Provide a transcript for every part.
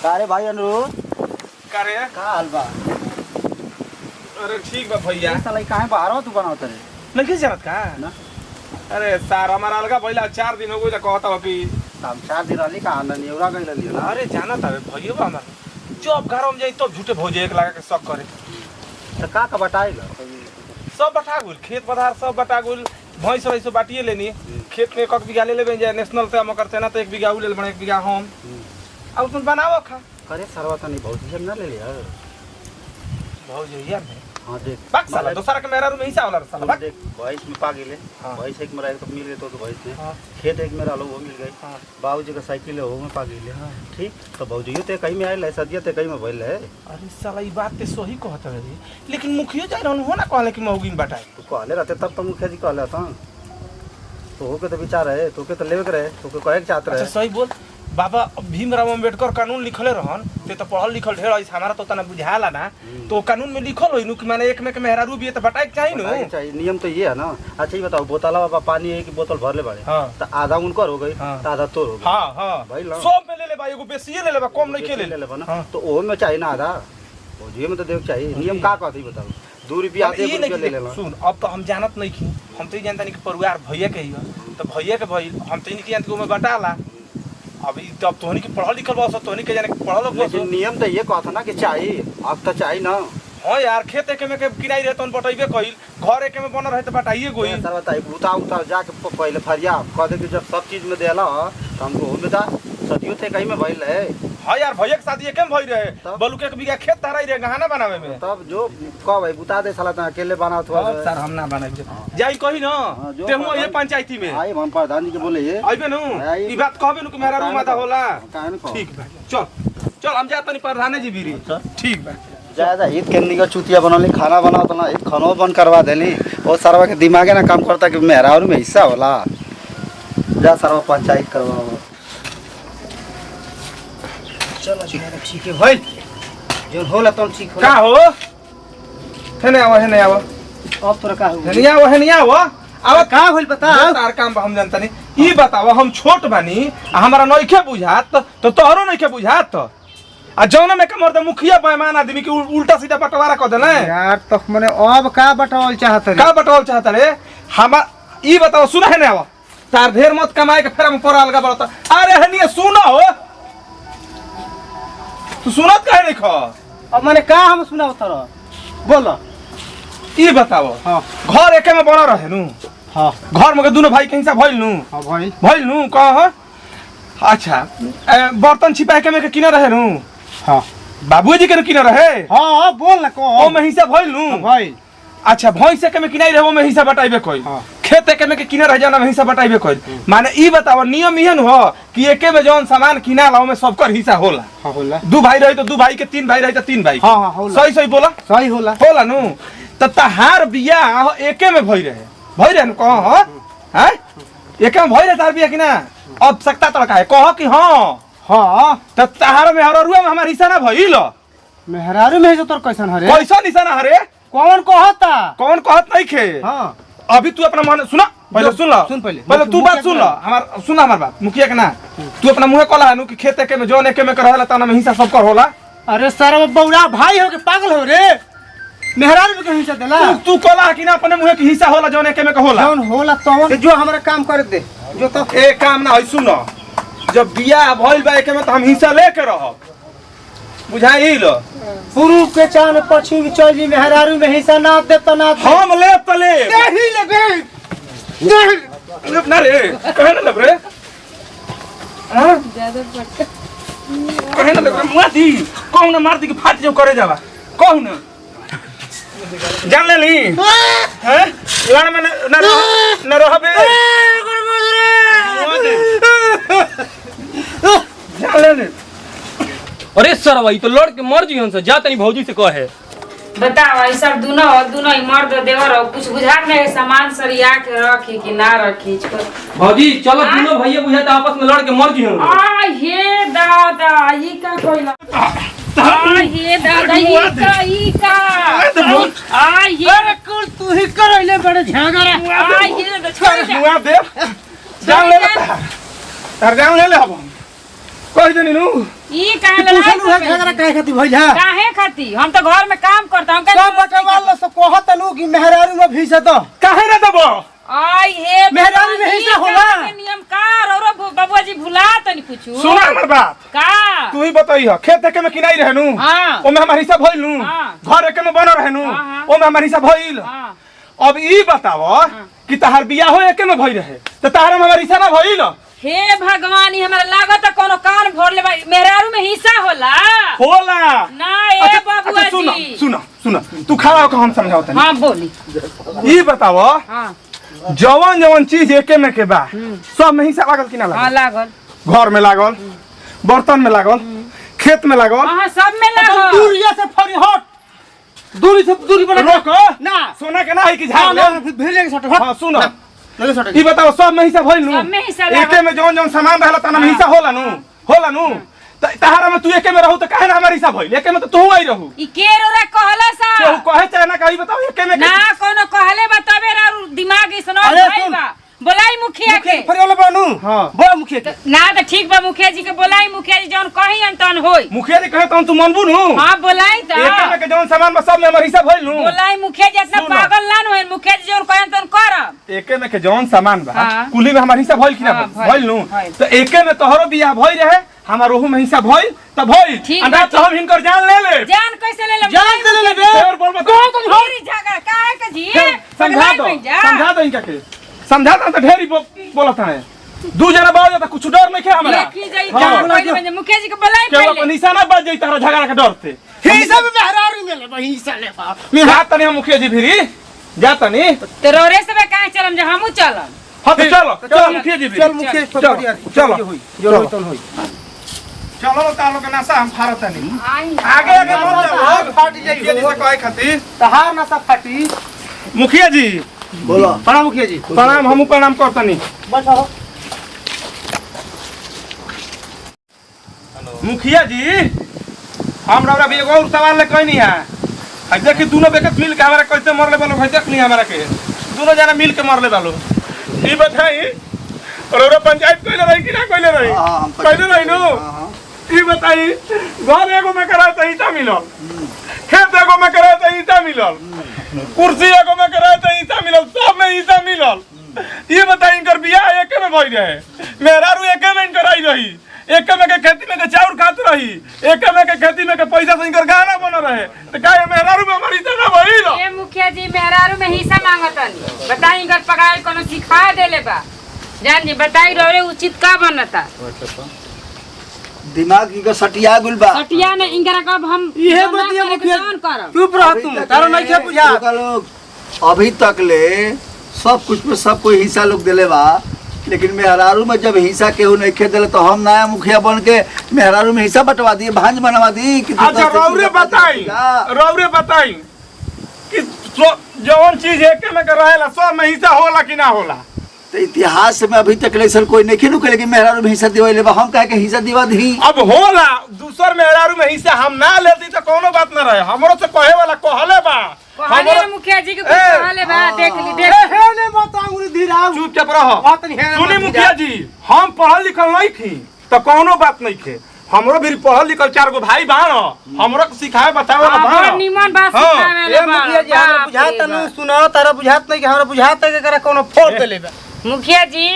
कारे भाई अनुरोध कारे का हाल बा? अरे ठीक बा भैया। साला काहे बाहर हो तू बनावत रे? नहीं जानत का ना अरे सार हमारा अलगा पहिला 4 दिन हो गइल कहता हो कि हम 4 दिन रहली का आनंद नेवरा गइल लियो ना। अरे जानत हवे भैया बा हमार जब घर में जाई तब झूठे भौजे एक लगा के शक करे त का बटाएगा? सब बटा गुल खेत पधार सब बटा गुल भैंस वैसे बाटिए लेनी खेत में एक बीघा ले लेबे जाए नेशनल से हम करते ना तो 1 बीघा उ ले लेबे 1 बीघा हम अब तुम बनाओ खा करे सरवा त नहीं बहुत जन ना ले लिया भौजैया में। हां देख बाक साला दूसरा के मेरा रूम हिस्सा वाला साला बाक देख भैंस में पा गेले। हाँ। भैंस एक मेरा एक तो मिल गए तो भैंस में हाँ। खेत एक मेरा लो वो मिल गई। हाँ। बाबूजी का साइकिल है वो में पा गेले। हाँ। ठीक तो भौजियो ते कहीं में आइल सदिया ते कहीं में भइल है। अरे साला ई बात ते सही कहत रे लेकिन मुखिया जाय रहन हो ना कहले कि मौगिन बटाई तू कहले रहते तब तो मुखिया जी कहले था तो होके तो विचार है तो के तो लेवे करे तो के कहे के चाहत रहे। अच्छा सही बोल बाबा भीमराव अम्बेडकर कानून लिखले रहन ते तो पढ़ल लिखल ढेर है हमारा तो तना बुझाला ना तो कानून में लिखल होई नु कि माने एक में के मेहरारू भी तो बटाई चाहिए नु चाहिए नियम तो ये है ना। अच्छा ये बताओ बोतला बाबा पानी एक बोतल भर ले बाड़े। हां तो आधा उनकर हो गई हाँ। तो आधा तोर हो गई। हां हां भाई ला सब में ले ले भाई एगो बेसिए ले ले कम नहीं के ले ले ना हाँ। तो ओ में चाहिए ना आधा भौजियो में तो देख चाहिए नियम का कहती बताओ 2 रुपया आधे रुपया ले लेला। सुन अब तो हम जानत नहीं की हम तो जानता नहीं कि परिवार भैया के ही तो भैया के भाई हम तो नहीं जानते में बटाला अभी तब तोहनी के पढ़ल लिखल बस तोहनी के जाने पढ़ल बस लेकिन नियम तो ये कहता ना कि चाहिए अब तो चाहिए ना। हां यार खेत के में के किराई रहत उन बटाइबे कइल घर एक में बन रहे तो बटाइए गोई सर बताइए उता उता जाके पहले फरिया कह दे कि जब सब चीज में देला तो हमको हो बेटा सदियों थे कहीं में भइल है। हां यार भैया के शादी एक में भई रहे तब? बलू के 1 बीघा खेत धराई रहे गहना बनावे में तब जो कह भाई बुता दे साला तो अकेले बनावत हुआ सर हम ना बनाबे जाई कही ना जो तेहू ये पंचायती में आई हम प्रधान जी के बोले ये आइबे नु ई बात कहबे नु कि मेरा रूम आधा होला काहे न कहो ठीक बा चल चल हम जात नहीं प्रधान जी बीरी ठीक बा ज्यादा हित केंद्र का चुतिया बनली खाना बनाओ तो ना एक खानो बंद करवा देली और सरवा के दिमागे ना काम करता कि मेहरारू में हिस्सा होला जा सरवा पंचायत करवाओ। चलो ठीक है भाई जो होला तो ठीक का होला। हो हेने आवा अब तोरा का हो हेने आवा अब का होल बता तार काम बा हम जानता नहीं ई बतावा हम छोट बानी हमारा नइखे बुझात तो तोहरो नइखे बुझात आ जौना में कमर दे मुखिया बेईमान आदमी के उल्टा सीधा बंटवारा कर देले यार तो मने अब का बटवाल चाहत रे का बंटवाल चाहता रे हमार ई बताओ सुना है ने आवा तार ढेर मत कमाए के फेरा में पड़ा अलगा बड़ता अरे हनिए सुनो हो तू सुनत काहे नहीं खा अब मने का हम सुनाओ तोरा बोलो ई बताओ हां घर एके में बना रहे नु हां घर में के दोनों भाई के हिस्सा भइल नु हां भाई भइल नु कह अच्छा बर्तन छिपा के में के किने रहे नु हां बाबूजी के किने रहे हां बोल ना को ओ में हिस्सा भइल नु भाई अच्छा भैंस के में किनाई रहे वो में हिस्सा बटाइबे कोई हाँ। खेत के में के किने रह जाना में हिस्सा बटाइबे कोई माने ई बताओ नियम इहन हो कि एके में जौन सामान किना लाओ में सबकर हिस्सा होला हां होला 2 भाई रही तो 2 भाई के 3 भाई रही तो 3 भाई हां हां होला सही सही बोला सही होला होला नु त तहार बियाह एके में भई रहे नु कह हैं एके में भई रहे तार बियाह कि ना अब सकता तड़का है कह कि हां हां त तहार में हररुआ में हमार हिस्सा ना भइल मेहरारू में जो तोर कैसन हरे कैसा निशाना हरे कौन कहता कौन कहत नहीं खे हां अभी तू अपना मन सुना पहले सुन ला सुन पहले पहले तू बात सुन ला हमार सुना हमार बात मुखिया के ना तू अपना मुंह कहला नु कि खेत के में जौन एके में के रहला तना में हिस्सा सबकर होला अरे सर बौड़ा भाई हो के पागल हो रे मेहरारू में के हिस्सा देला तू कहला कि ना अपने मुंह के हिस्सा होला जौन एके में के होला जौन होला तो जो हमरा काम कर दे जो तो ए काम ना होई सुनो जब बियाह भइल बा एके में तो हम हिस्सा लेके रहब बुझाइल पूर्व के चान पश्चिम के चल जी मेहरारू में हिस्सा ना दे तो ना हम ले तले नहीं लगे ना रे कहे ना लग रे हां ज्यादा पट कहे ना लग रे मुआ दी कहू ना मार दी कि फाट जाओ करे जावा कहू ना जान ले ली हैं लड़ में न रहबे जान ले ले अरे सर भाई तो लड़ के मर जी हमसे जा तनी भौजी से कहे बताओ ऐसा दोनों ही मर्द देवर हो कुछ बुझात नहीं सामान सरिया के रखी कि ना रखी भौजी चलो दोनों भैया बुझाता आपस में लड़ के मर जी हम आ ये दादा ये का कोइला आ ये दादा ये का आ ये कुल तू ही करैले बड़े झागरा आ ये छोड़ दे मुआ दे जान ले तार जान ले हम कह देनी नु ई काहे लड़ाई पूछलू है झगड़ा काहे खाती भइल है काहे खाती हम तो घर में काम करता हूं सब बटवाल से कहत नु कि मेहरारू में भीसे तो काहे ना देबो आई हे मेहरारू में हिस्सा होला नियम का रो बबुआ जी भुला तनी पूछू सुना हमर बात का तू ही बताई हो खेत एके में किनाई रहनु हां ओमे हमर हिस्सा भइल नु हाँ। घर एके में बन रहनु हाँ। ओमे हमर हिस्सा भइल हां अब ई बताओ कि तहार बियाह हो एके में भइल रहे त तहार में हमर हिस्सा ना भइल हे भगवान ई हमरा लागत कोनो कान भर ले भाई मेहरारू में हिस्सा होला होला ना ए बबुआ सुनो जी सुनो सुनो तू खड़ा होकर हम समझाओ तनी हां बोली ई बताओ हां जवन जवन चीज एके में के बा सब में हिस्सा लागल कि ना हां लागल लागल घर में लागल बर्तन में लागल खेत में लागल हां सब में लागल दूरिया से फरी हट दूरी बना रोक ना सोना के ना है कि हां झाड़ ना ले भेले के सट हट हां सुनो लगे सट ई बताओ सब में हिस्सा भइल नु सब में हिस्सा लागल। एके में जवन जवन सामान रहला तना में हिस्सा होला नु तहारा में तू एके में रहू त काहे ना हमर हिस्सा भइल एके में तो तू आई रहू ई केर ओरा कहला सा केहू कहे चाहे ना कही बताओ एके में ना कोनो कहले बताबे रा दिमाग इसनो अरे भाई सुन। बा बोलाई मुखिया के फरी वाला बनू हां बड़ा मुखिया के ना तो ठीक बा मुखिया जी के बोलाई मुखिया जी जौन कही अंतन होई मुखिया जी कहे त तू मनबू नु हां बोलाई त एके में के जवन सामान बा सब में हमर हिस्सा भइल नु बोलाई मुखिया जी इतना सुनो। पागल ना होई मुखिया जी जौन कहे अंतन करब एके में के जवन सामान बा हाँ। कुली में हमर हिस्सा भइल कि ना हाँ, भइल नु भइल। त एके में तोहरो बियाह भइल रहे हमर ओहू में हिस्सा भइल त भइल ठीक अंडा बा, तो हम हिनकर जान ले ले जान कैसे ले ले जान से ले लेबे और बोल बता मेरी जगह काहे के जी समझा दो समझा दो इनका के समझा दो तो ढेरी बोलत है दू जना बाज त कुछ डर नहीं है हमरा देखी जाई हाँ। जान पहले में मुखिया जी के बोलाई केवल पहले अपन निशाना बज जाई तारा झगड़ा के डर से हिस्सा में मेहरारू में ले हिस्सा ले बा जा तनी हम मुखिया जी भिरी जा तनी तो रोरे से काहे चलम जे हमहू चलम हां तो चलो चलो मुखिया जी भिरी चल मुखिया चलो जो होई तन होई चलो तालो के नासा हम फारत नहीं आई आगे आगे मत जाओ फाटी जाई मुखिया जी से कहे खातिर तहार ना सब फाटी मुखिया जी बोलो बड़ा मुखिया जी प्रणाम हमू प्रणाम करतनी बैठो मुखिया जी हमरा भी एगो और सवाल ले कहनी है आ देखी दोनों बेकत मिल के हमरा कैसे मरले बालो भाई देख ली हमरा के दोनों जना मिल के मरले बालो ई बताई और पंचायत कइले रही कि ना कइले रही हाँ, हम कइले रही नु हाँ। ई बताई घर एगो में कराए त ईटा मिलल खेत एगो में कराए त ईटा मिलल कुर्सी एगो में कराए त ईटा मिलल सब में ईटा मिलल ई बताई इनकर बियाह एके में भई रहे मेहरारू एके में इनकर आई रही एके में के खेती में के चाउर खात रही एके में के खेती में के पैसा से इनकर गाना बन रहे त काहे मेहरारू में हमारी इतना ना भइल ए मुखिया जी मेहरारू में हिस्सा मांगतनी बताई घर पकाए कोनो सिखा देले बा जान जी बताई रोरे उचित का बनता दिमाग इनका सटिया गुल बा सटिया ने इनकरा कब हम इहे जौन ना बतिया करे के मुखिया जौन करब चुप रह तुम तारो नहीं के बुझा लोग अभी तक ले सब कुछ में सब कोई हिस्सा लोग दिले बा लेकिन मेहरारू में जब हिस्सा केहू नहीं खे दिले तो हम नया मुखिया बन के मेहरारू में हिस्सा बंटवा दिए भांज बनवा दी कि अच्छा रौरे बताई कि जौन चीज एके में के रहेला सब में हिस्सा होला कि ना होला तो इतिहास में अभी तक ले कोई नहीं खेलू के लेकिन मेहरारू में हिस्सा दिवा ले हम कहे के हिस्सा दिवा दी अब होला दूसर मेहरारू में हिस्सा हम ना लेती तो कोनो बात ना रहे हमरो से कहे वाला कहले बा कहले हमरो मुखिया जी के कुछ कहले बा देख ली देख हे ने बताऊंगी धीरा चुपचाप रहो बात नहीं है सुनी मुखिया जी हम पढ़ल लिखल नहीं थी तो कोनो बात नहीं थे हमरो भी पढ़ल लिखल 4 गो भाई बाण हमरो के सिखाए बतावे वाला बड़ बाण निमन बात हाँ, सिखावे ए मुखिया जी हमरा बुझात नहीं सुनो तारा बुझात नहीं कि हमरा बुझात है कि करा कोनो फोड़ देले बा मुखिया जी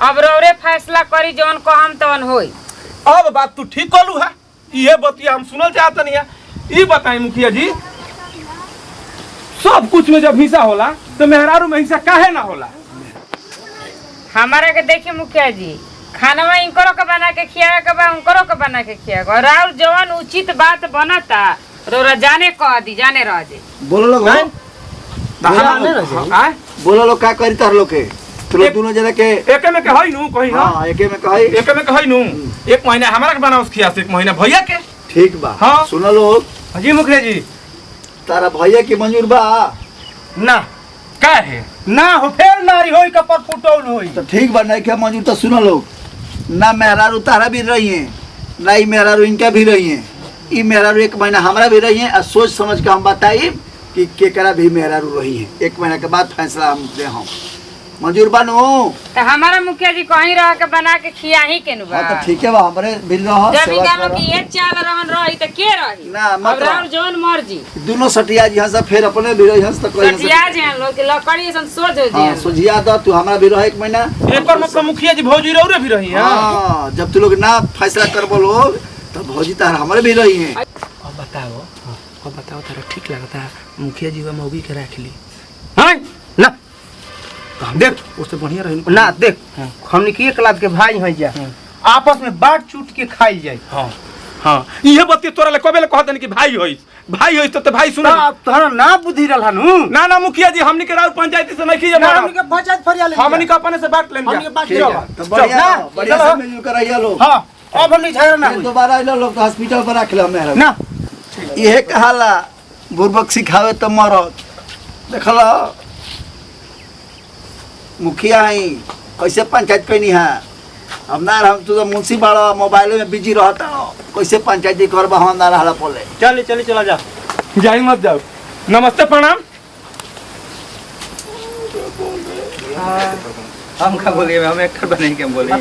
अब रोरे फैसला करी जौन कहम तवन होई अब बात तू ठीक कहलू है ये बतिया हम सुनल चाहत नहीं है ई बताई मुखिया जी सब कुछ में जब हिस्सा होला तो मेहरारू में हिस्सा काहे ना होला हमारा के देखिए मुखिया जी खाना इनकरो के बना के खियावे के बा उनकरो के बना के खियावे और और जवन उचित बात बनता रोरा जाने कह दी जाने रह जे बोलो लोग हो? आय बोलो लोग का करी तार लोग के तो लोग दोनों जना के एके में के हई नु कही ना हाँ एके में कही एके में के हई नु एक महीना हमरा के बनाओ खिया से एक महीना भैया के ठीक बा हाँ। सुनो लोग जी मुखिया जी तारा भैया की मंजूर बा ना का है ना हो फेर नारी होई कपर फुटौल होई तो ठीक बा नहीं क्या मंजूर तो सुनो लोग ना मेहरारू तारा भी रही है ना ही मेहरारू इनका भी रही है ई मेहरारू एक महीना हमरा भी रही है और सोच समझ के हम बताई कि केकरा भी मेहरारू रही है एक महीना के बाद फैसला हम दे हम मंजूर बानू। तो हमारा मुखिया जी कहीं रह के बना के खिया ही के नु बा। हाँ तो ठीक है बा हमरे बिल रह जमींदार लोग की ये चाल रहन रही तो के रही ना, अब मतलब- राउर जौन मर्जी दोनों सटिया जी हंस फिर अपने भी रही हंस तो कोई सटिया जे लोग के लकड़ी सन सोच हो हाँ जे सुझिया दो तू हमारा भी रह 1 महीना। एक और मतलब मुखिया जी भौजी रौरे भी रही हैं। हाँ जब तू लोग ना फैसला करबो लोग तो भौजी तार हमारे भी रही हैं। अब बताओ तारा ठीक लगता मुखिया जी व मौगी के रख ली हां ना देख उससे बढ़िया रही ना देख हमनी के एक लाख के भाई हैं जा आपस में बांट चूट के खाई जाए। हाँ हाँ ये बत्ती तोरा ले कबे ले कहत नहीं कि भाई होइस तो भाई सुन तोहरा ना बुद्धि रहनु ना ना मुखिया जी हमनी के राउर पंचायती से नहीं की ना हमनी के पंचायत फरिया ले हमनी का अपने से बांट लेम हमनी के बांट ठीक लो है तो बढ़िया बढ़िया से मिलजुल कर रहिए लोग। हां अब हमनी झगड़ा ना फिर दोबारा आइलो लोग तो हॉस्पिटल पर रख लो मेरा ना यह कहाला बुर्बक सिखावे तो मरद देखला मुखिया है कैसे पंचायत कैनी है अब ना हम तो मुंशी बड़ा मोबाइल में बिजी रहता कैसे पंचायती करबा हम ना रहला बोले। चला जा जाई मत जाओ। नमस्ते प्रणाम। हम का बोलिए हम एक्टर बने के बोले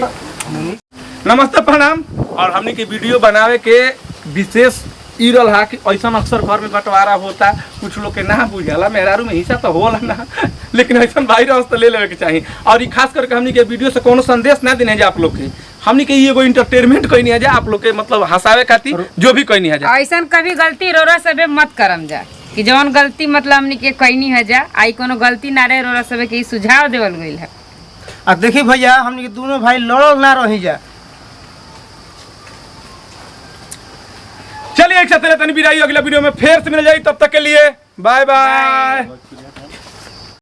नमस्ते प्रणाम। और हमनी के वीडियो बनावे के विशेष ई रहल हा कि ऐसा अक्सर घर में बंटवारा होता कुछ लोग के ना बुझाला मेहरारू में हिस्सा तो होला ना लेकिन ऐसा वायरस तो ले लेवे के चाहिए। और ई खास करके हमनी के वीडियो से कोनो संदेश ना देने जा आप लोग के हमनी के एगो इंटरटेनमेंट कइनी है जा आप लोग के मतलब हंसावे खातिर जो भी कइनी है जा। ऐसा कभी गलती रोरा सबे मत करम जा कि जौन गलती मतलब हमनी के कइनी है जा आई कोनो गलती ना रहे रोरा सबे के ई सुझाव देवल गइल है। आ देखी भैया हमनी के दोनों भाई लड़ल ना रही जा। चलिए एक साथ तनी विदाई अगला वीडियो में फिर से मिल जाए तब तक के लिए बाय बाय।